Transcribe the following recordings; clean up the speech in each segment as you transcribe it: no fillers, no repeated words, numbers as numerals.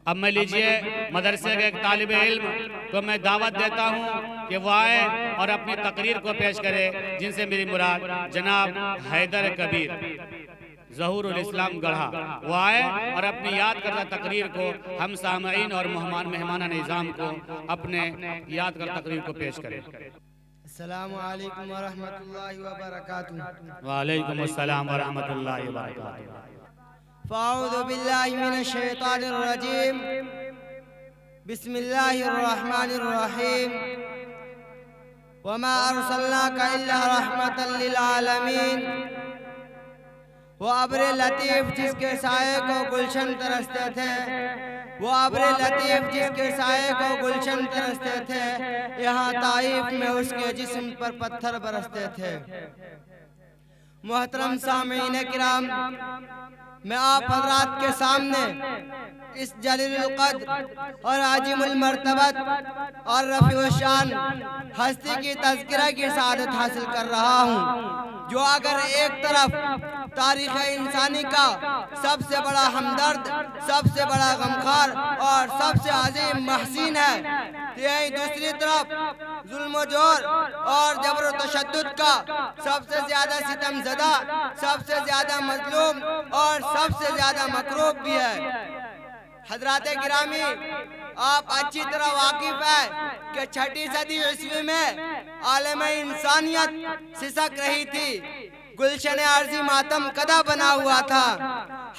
اب میں لیجئے مدرسے کے ایک طالب علم کو میں دعوت دیتا ہوں کہ وہ آئے اور اپنی تقریر کو پیش کرے، جن سے میری مراد جناب حیدر کبیر ظہور الاسلام گڑھا، وہ آئے اور اپنی یاد کردہ تقریر کو ہم سامعین اور مہمانان نظام کو اپنے یاد کردہ تقریر کو پیش کرے۔ السلام علیکم ورحمۃ اللہ وبرکاتہ۔ وعلیکم السلام ورحمۃ اللہ وبرکاتہ۔ فاعوذ باللہ من الشیطان الرجیم، بسم اللہ الرحمن الرحیم، وما ارسلناک الا رحمتا للعالمین۔ وہ ابر لطیف جس کے سائے کو گلشن ترستے تھے، وہ ابر لطیف جس کے سائے کو گلشن ترستے تھے، یہاں طائف میں اس کے جسم پر پتھر برستے تھے۔ محترم سامعین کرام، میں آپ حضرات کے سامنے اس جلیل القدر اور عظیم المرتبت اور رفیع الشان ہستی کی تذکرہ کی سعادت حاصل کر رہا ہوں، جو اگر ایک طرف تاریخ انسانی کا سب سے بڑا ہمدرد، سب سے بڑا غمخوار اور سب سے عظیم محسن ہے، یہی دوسری طرف ظلم و جور اور جبر و تشدد کا سب سے زیادہ ستم زدہ، سب سے زیادہ مظلوم اور سب سے زیادہ مکروب بھی ہے۔ حضرات گرامی، آپ اچھی طرح واقف ہے کہ 6 صدی عیسوی میں عالم انسانیت سسک رہی تھی، گلشن عرضی ماتم کدہ بنا ہوا تھا،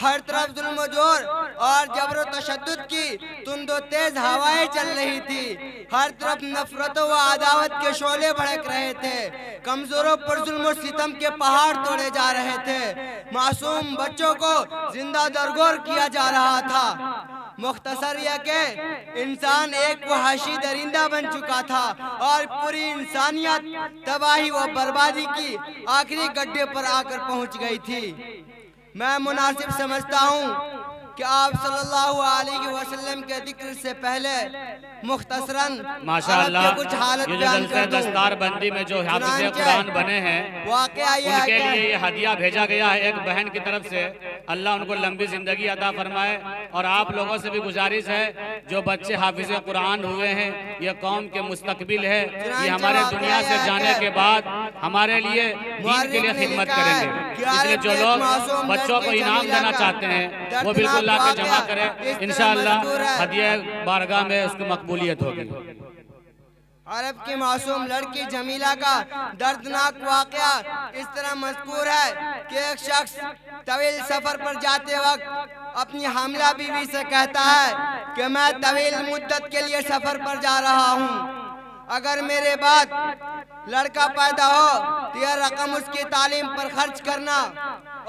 ہر طرف ظلم و جور اور جبر و تشدد کی تند و تیز ہوائیں چل رہی تھی، ہر طرف نفرت و عداوت کے شعلے بھڑک رہے تھے، کمزوروں پر ظلم و ستم کے پہاڑ توڑے جا رہے تھے، معصوم بچوں کو زندہ درگور کیا جا رہا تھا۔ مختصر یہ کہ انسان ایک وحشی درندہ بن چکا تھا اور پوری انسانیت تباہی و بربادی کی آخری گڈھے پر آ کر پہنچ گئی تھی۔ میں مناسب سمجھتا ہوں کہ آپ صلی اللہ علیہ وسلم کے ذکر سے پہلے مختصراً کچھ حالت یہ جو بیان جلسہ کر دوں۔ دستار بندی میں جو حافظ قرآن بنے ہیں، واقعہ یہ ان ہے کے کہ لیے یہ ہدیہ بھیجا گیا ہے ایک بہن کی طرف سے، اللہ ان کو لمبی زندگی عطا فرمائے، اور آپ لوگوں سے بھی گزارش ہے جو بچے حافظ قرآن ہوئے ہیں، یہ قوم کے مستقبل ہے، یہ ہمارے دنیا سے جانے کے بعد ہمارے لیے دین کے لیے خدمت کریں گے، اس لیے جو لوگ بچوں کو انعام دینا چاہتے ہیں وہ بالکل لا کے جمع کریں، انشاءاللہ ہدیہ بارگاہ میں اس کی مقبولیت ہوگی۔ عرب کی معصوم لڑکی جمیلہ کا دردناک واقعہ اس طرح مذکور ہے کہ ایک شخص طویل سفر پر جاتے وقت اپنی حاملہ بیوی سے کہتا ہے کہ میں طویل مدت کے لیے سفر پر جا رہا ہوں، اگر میرے بعد لڑکا پیدا ہو تو یہ رقم اس کی تعلیم پر خرچ کرنا،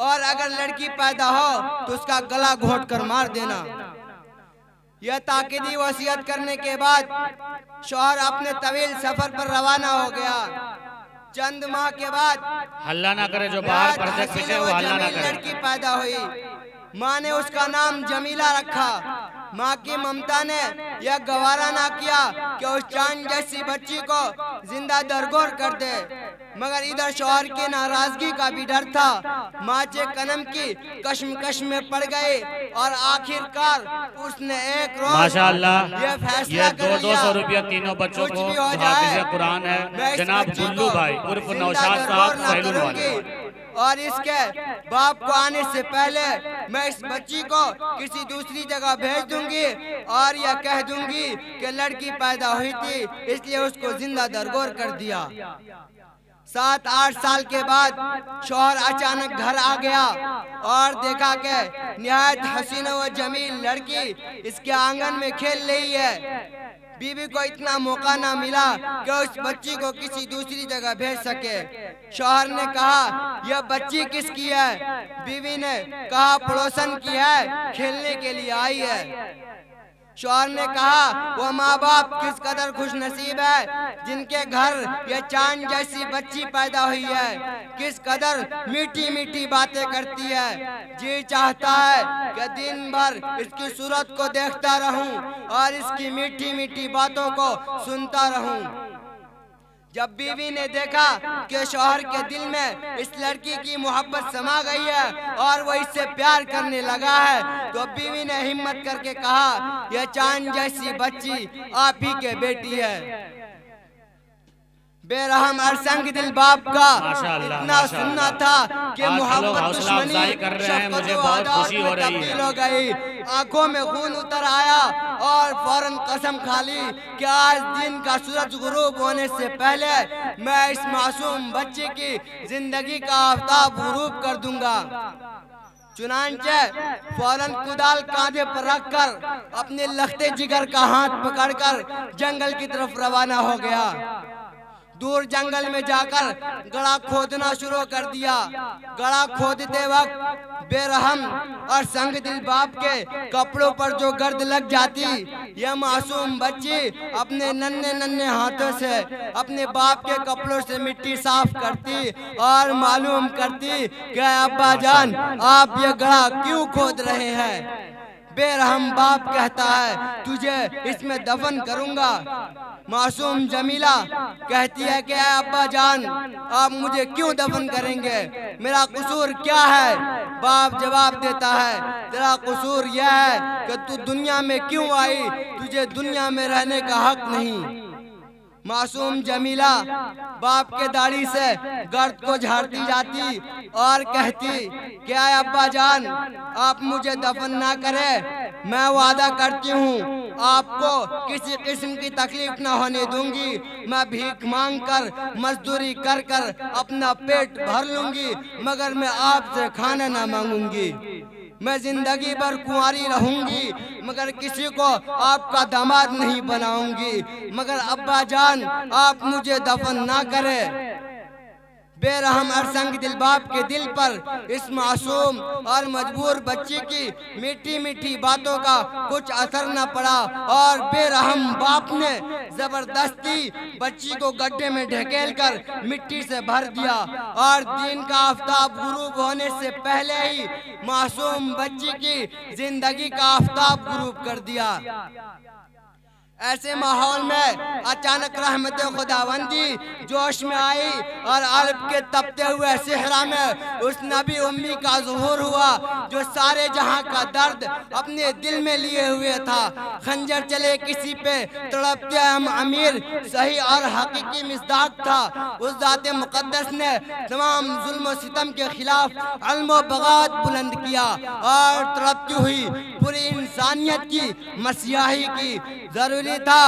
اور اگر لڑکی پیدا ہو تو اس کا گلا گھونٹ کر مار دینا۔ یہ تاکیدی وصیت کرنے کے بعد شوہر اپنے طویل سفر پر روانہ ہو گیا۔ چند ماہ کے بعد حلہ نہ کرے، جو باہر پردے پیچھے وہ حلہ نہ کرے۔ لڑکی پیدا ہوئی، ماں نے اس کا نام جمیلہ رکھا۔ ماں کی ممتا نے یہ گوارا نہ کیا کہ اس چاند جیسی بچی کو زندہ درگور کر دے، مگر ادھر شوہر کی ناراضگی کا بھی ڈر تھا۔ ماچے کنم کی کشمکش میں پڑ گئی اور آخر کار اس نے ایک روز ماشاءاللہ یہ فیصلہ یہ کر لیا، 200 روپیہ تینوں بچوں کچھ کو بھی ہو جو جائے حافظ قرآن میں ہے اس جناب بچی گلو کو بھائی عرف زندہ نوشاد درگور صاحب نہ سیلون کروں والے، گی، اور اس کے باپ کو آنے سے پہلے میں اس بچی کو کسی دوسری جگہ بھیج دوں گی اور یہ کہہ دوں گی کہ لڑکی پیدا ہوئی تھی اس لیے اس کو زندہ درگور کر دیا۔ 7-8 سال کے بعد شوہر اچانک گھر آ گیا اور دیکھا کہ نہایت حسین و جمیل لڑکی اس کے آنگن میں کھیل رہی ہے۔ بیوی کو اتنا موقع نہ ملا کہ اس بچی کو کسی دوسری جگہ بھیج سکے۔ شوہر نے کہا یہ بچی کس کی ہے؟ بیوی نے کہا پڑوسن کی ہے، کھیلنے کے لیے آئی ہے۔ شوہر نے کہا وہ ماں باپ کس قدر خوش نصیب ہے جن کے گھر یہ چاند جیسی بچی پیدا ہوئی ہے، کس قدر میٹھی میٹھی باتیں کرتی ہے، جی چاہتا ہے کہ دن بھر اس کی صورت کو دیکھتا رہوں اور اس کی میٹھی میٹھی باتوں کو سنتا رہوں۔ جب بیوی نے دیکھا کہ شوہر کے دل میں اس لڑکی کی محبت سما گئی ہے اور وہ اس سے پیار کرنے لگا ہے تو بیوی نے ہمت کر کے کہا یہ چاند جیسی بچی آپ ہی کے بیٹی ہے۔ بے رحم اور سنگ دل باپ کا اتنا سننا تھا کہ محبت دشمنی شفقت و عداوت میں تبدیل ہو گئی۔ آنکھوں میں خون اتر آیا اور فوراً قسم کھا لی کہ آج دن کا سورج غروب ہونے سے پہلے میں اس معصوم بچے کی زندگی کا آفتاب غروب کر دوں گا۔ چنانچہ فوراً کدال کاندھے پر رکھ کر اپنے لختے جگر کا ہاتھ پکڑ کر جنگل کی طرف روانہ ہو گیا۔ دور جنگل میں جا کر گڑھا کھودنا شروع کر دیا۔ گڑھا کھودتے وقت بے رحم اور سنگ دل باپ کے کپڑوں پر جو گرد لگ جاتی، یہ معصوم بچی اپنے ننھے ننھے ہاتھوں سے اپنے باپ کے کپڑوں سے مٹی صاف کرتی اور معلوم کرتی کہ ابا جان آپ یہ گڑھا کیوں کھود رہے ہیں؟ بے رحم باپ کہتا ہے تجھے اس میں دفن کروں گا۔ معصوم جمیلہ کہتی ہے کہ اے ابا جان آپ مجھے کیوں دفن کریں گے؟ میرا قصور کیا ہے؟ باپ جواب دیتا ہے تیرا قصور یہ ہے کہ تو دنیا میں کیوں آئی، تجھے دنیا میں رہنے کا حق نہیں۔ معصوم جمیلہ باپ کے داڑھی سے گرد کو جھاڑتی جاتی اور کہتی کہ اے ابا جان آپ مجھے دفن نہ کرے، میں وعدہ کرتی ہوں آپ کو کسی قسم کی تکلیف نہ ہونے دوں گی، میں بھیک مانگ کر مزدوری کر کر اپنا پیٹ بھر لوں گی مگر میں آپ سے کھانا نہ مانگوں گی۔ میں زندگی بھر کنواری رہوں گی مگر کسی کو آپ کا داماد نہیں بناؤں گی، مگر ابا جان آپ مجھے دفن نہ کرے۔ بے رحم اور سنگ دل باپ کے دل پر اس معصوم اور مجبور بچی کی میٹھی میٹھی باتوں کا کچھ اثر نہ پڑا اور بے رحم باپ نے زبردستی بچی کو گڈھے میں ڈھکیل کر مٹی سے بھر دیا اور دن کا آفتاب غروب ہونے سے پہلے ہی معصوم بچی کی زندگی کا آفتاب غروب کر دیا۔ ایسے ماحول میں اچانک رحمت خداوندی جوش میں آئی اور عرب کے تپتے ہوئے صحرا میں اس نبی امی کا ظہور ہوا جو سارے جہاں کا درد اپنے دل میں لیے ہوئے تھا۔ خنجر چلے کسی پہ تڑپتے ہم امیر صحیح اور حقیقی مصداق تھا۔ اس ذات مقدس نے تمام ظلم و ستم کے خلاف علم و بغاوت بلند کیا اور تڑپتی ہوئی پوری انسانیت کی مسیحی کی۔ ضروری تھا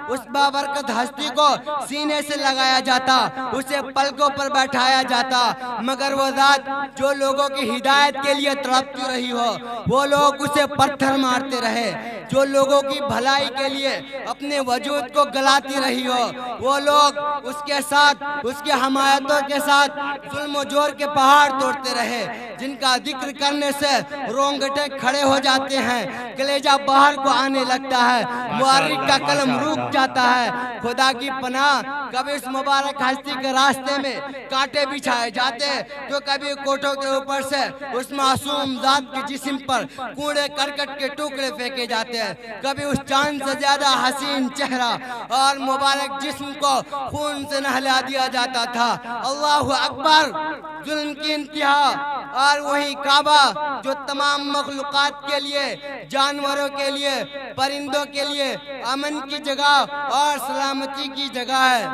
اس بابرکت ہستی کو سینے سے لگایا جاتا، اسے پلکوں پر بیٹھایا جاتا، مگر وہ ذات جو لوگوں کی ہدایت کے لیے تڑپتی رہی ہو وہ لوگ اسے پتھر مارتے رہے، جو لوگوں کی بھلائی کے لیے اپنے وجود کو گلاتی رہی ہو وہ لوگ اس کے ساتھ اس کی حمایتوں کے ساتھ ظلم و جور کے پہاڑ توڑتے رہے، جن کا ذکر کرنے سے رونگٹے کھڑے ہو جاتے ہیں، کلیجہ باہر کو آنے لگتا ہے، محرک کا قلم رک جاتا ہے۔ خدا کی پناہ کبھی اس مبارک ہستی کے راستے میں کانٹے بچھائے جاتے تو کبھی کوٹھوں کے اوپر سے اس معصوم ذات کے جسم پر کوڑے کرکٹ کے ٹکڑے پھینکے جاتے ہیں، کبھی اس چاند سے زیادہ حسین چہرہ اور مبارک جسم کو خون سے نہلا دیا جاتا تھا۔ اللہ اکبر، ظلم کی انتہا۔ اور وہی کعبہ جو تمام مخلوقات کے لیے، جانوروں کے لیے، پرندوں کے لیے امن کی جگہ اور سلامتی کی جگہ ہے،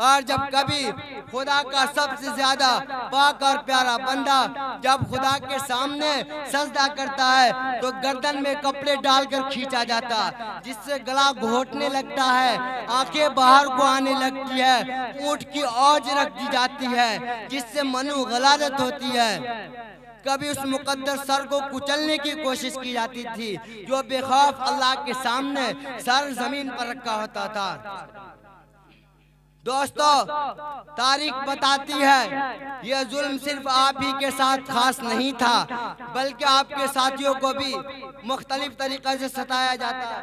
اور جب کبھی خدا کا سب سے زیادہ پاک اور پیارا بندہ جب خدا کے سامنے سجدہ کرتا ہے تو گردن میں کپڑے ڈال کر کھینچا جاتا، جس سے گلا گھونٹنے لگتا ہے، آنکھیں باہر کو آنے لگتی ہے، اونٹ کی اوج رکھ دی جاتی ہے جس سے منو غلازت ہوتی ہے۔ کبھی اس مقدس سر کو کچلنے کی کوشش کی جاتی تھی جو بے خوف اللہ کے سامنے سر زمین پر رکھا ہوتا تھا۔ دوستو، تاریخ بتاتی ہے یہ ظلم صرف آپ ہی کے ساتھ خاص نہیں تھا بلکہ آپ کے ساتھیوں کو بھی مختلف طریقے سے ستایا جاتا ہے۔